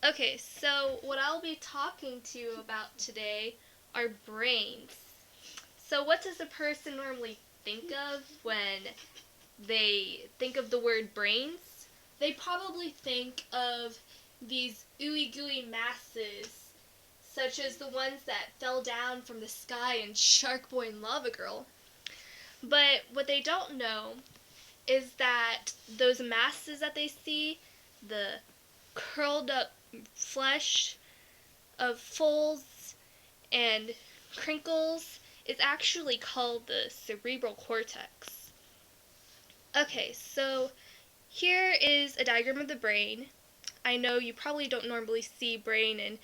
Okay, so what I'll be talking to you about today are brains. So what does a person normally think of when they think of the word brains? They probably think of these ooey gooey masses, such as the ones that fell down from the sky in Shark Boy and Lava Girl. But what they don't know is that those masses that they see, the curled up flesh of folds and crinkles, is actually called the cerebral cortex. Okay, so here is a diagram of the brain. I know you probably don't normally see brain in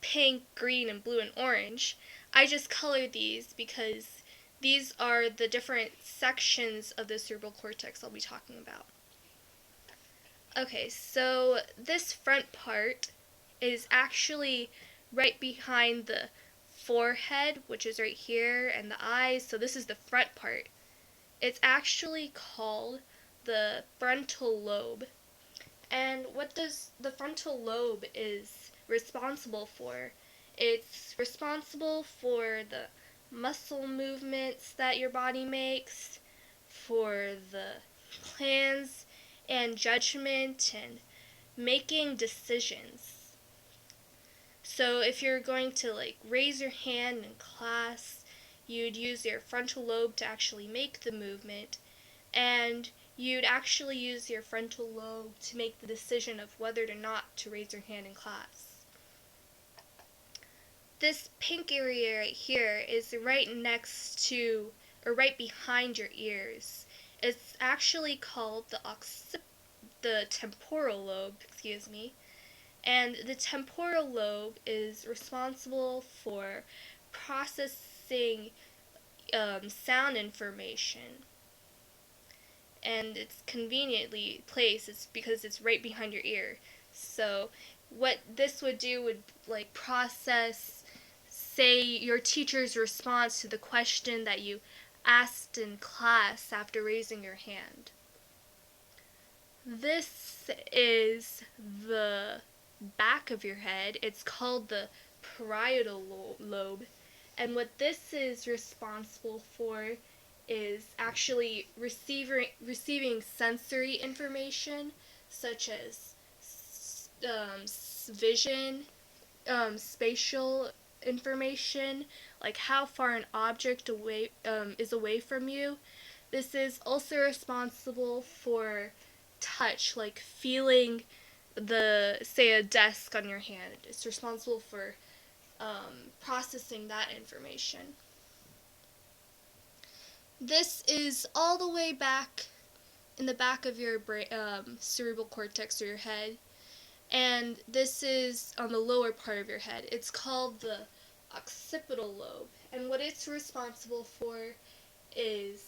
pink, green, and blue and orange. I just colored these because these are the different sections of the cerebral cortex I'll be talking about. Okay, so this front part is actually right behind the forehead, which is right here, and the eyes, so this is the front part. It's actually called the frontal lobe. And what does the frontal lobe is responsible for? It's responsible for the muscle movements that your body makes, for the plans and judgment and making decisions. So if you're going to raise your hand in class, you'd use your frontal lobe to actually make the movement, and you'd actually use your frontal lobe to make the decision of whether or not to raise your hand in class. This pink area right here is right next to, or right behind your ears. It's actually called the temporal lobe, and the temporal lobe is responsible for processing sound information. And it's conveniently placed because it's right behind your ear. So what this would do would process, say, your teacher's response to the question that you asked in class after raising your hand. This is the back of your head. It's called the parietal lobe. And what this is responsible for is actually receiving sensory information, such as vision, spatial information, like how far an object is away from you. This is also responsible for touch, like feeling say, a desk on your hand. It's responsible for processing that information. This is all the way back in the back of your cerebral cortex, or your head, and this is on the lower part of your head. It's called the occipital lobe, and what it's responsible for is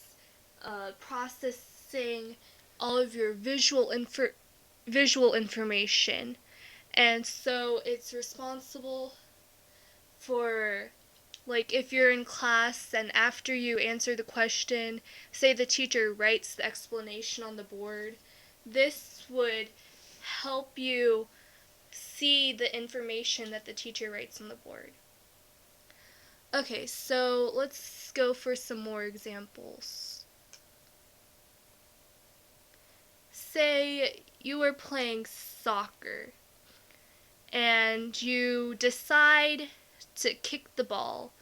processing all of your visual information, and so it's responsible for, if you're in class and after you answer the question, say the teacher writes the explanation on the board, this would help you see the information that the teacher writes on the board. Okay, so let's go for some more examples. Say you were playing soccer and you decide to kick the ball.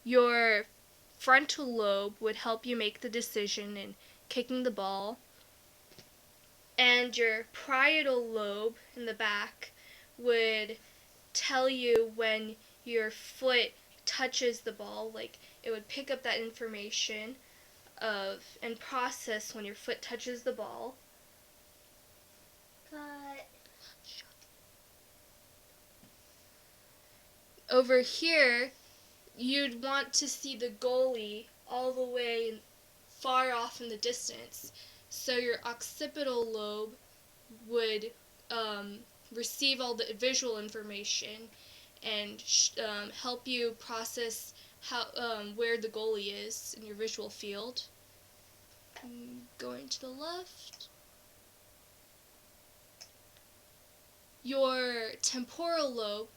Your frontal lobe would help you make the decision in kicking the ball, and your parietal lobe in the back would tell you when your foot touches the ball. It would pick up that information and process when your foot touches the ball. But over here, you'd want to see the goalie all the way far off in the distance. So your occipital lobe would receive all the visual information and help you process where the goalie is in your visual field. Going to the left. Your temporal lobe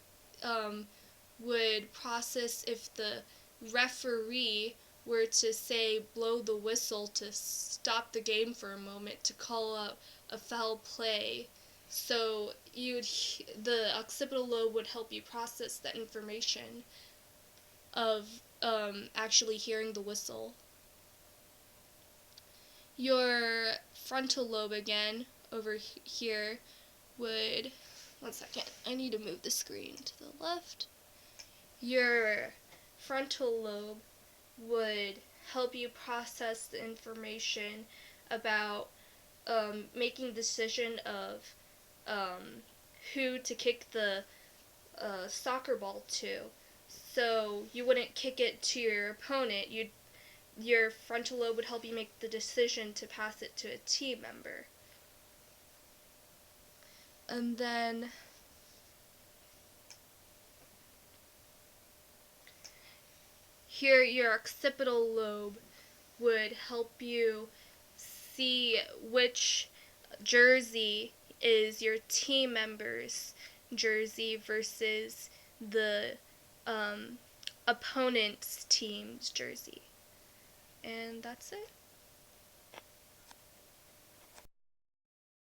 would process if the referee were to say blow the whistle to stop the game for a moment to call out a foul play. So the occipital lobe would help you process that information of actually hearing the whistle. Your frontal lobe again over here would, one second, I need to move the screen to the left. Your frontal lobe would help you process the information about making decision of who to kick the soccer ball to. So you wouldn't kick it to your opponent. Your frontal lobe would help you make the decision to pass it to a team member. And then here your occipital lobe would help you see which jersey is your team member's jersey versus the opponent's team's jersey. And that's it.